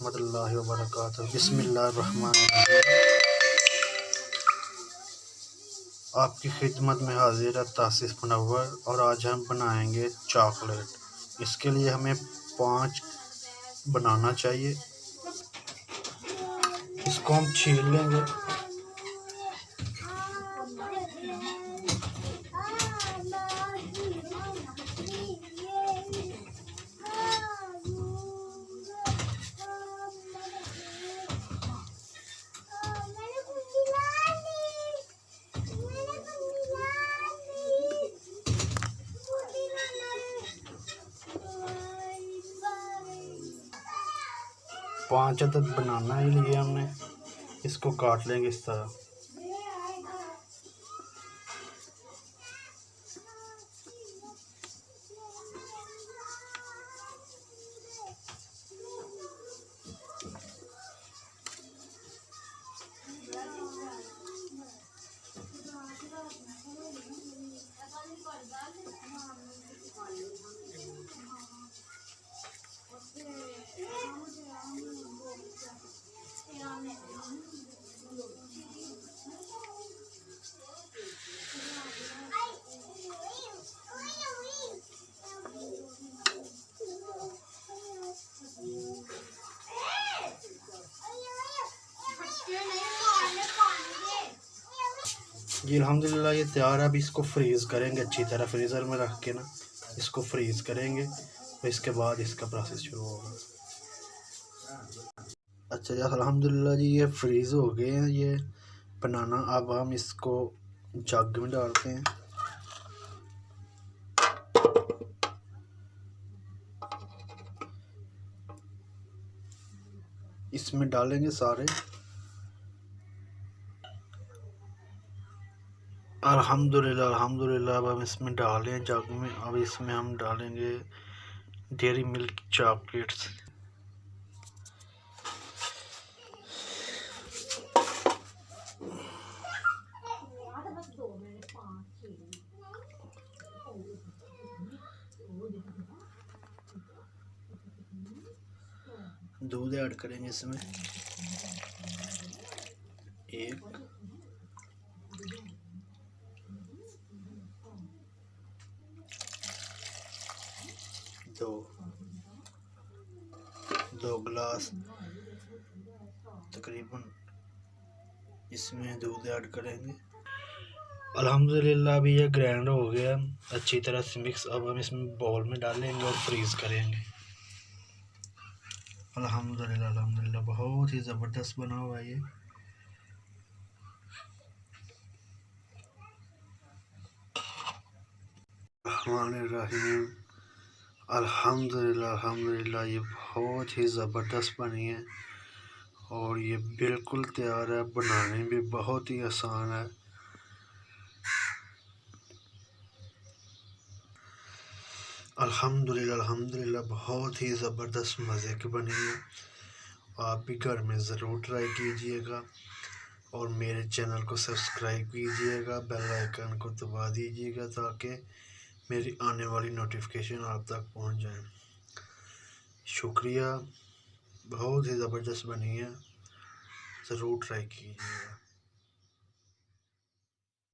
रहमतुल्लाहि व बरकातुहू। बिस्मिल्लाहिर्रहमानिर्रहीम। आपकी खिदमत में हाजिर है तासिफ मुनव्वर और आज हम बनाएंगे चॉकलेट। इसके लिए हमें 5 बनाना चाहिए। इसको हम छील लेंगे। पाँच अदद बनाना ही लिए हमने। इसको काट लेंगे इस तरह। जी अल्हम्दुलिल्लाह ये तैयार है। अब इसको फ्रीज़ करेंगे अच्छी तरह, फ्रीज़र में रख के ना इसको फ्रीज़ करेंगे। तो इसके बाद इसका प्रोसेस शुरू होगा। अच्छा जी अल्हम्दुलिल्लाह जी ये फ्रीज़ हो गए हैं ये बनाना। अब हम इसको जग में डालते हैं। इसमें डालेंगे सारे। अल्हम्दुलिल्लाह अब हम इसमें डालें जग में। अब इसमें हम डालेंगे डेयरी मिल्क चॉकलेट्स। दूध ऐड करेंगे इसमें 1 2 गिलास तकरीबन इसमें दूध ऐड करेंगे। अल्हम्दुलिल्लाह अभी ये ग्राइंड हो गया अच्छी तरह से मिक्स। अब हम इसमें बाउल में डालेंगे और फ्रीज़ करेंगे। अल्हम्दुलिल्लाह बहुत ही ज़बरदस्त बना हुआ है ये। रहमानिर्रहीम। अल्हम्दुलिल्लाह ये बहुत ही ज़बरदस्त बनी है और ये बिल्कुल तैयार है। बनाने भी बहुत ही आसान है। अल्हम्दुलिल्लाह बहुत ही ज़बरदस्त मज़े की बनी है। आप भी घर में ज़रूर ट्राई कीजिएगा और मेरे चैनल को सब्सक्राइब कीजिएगा, बेल आइकन को दबा दीजिएगा ताकि मेरी आने वाली नोटिफिकेशन आप तक पहुंच जाए। शुक्रिया। बहुत ही ज़बरदस्त बनी है, ज़रूर ट्राई कीजिएगा।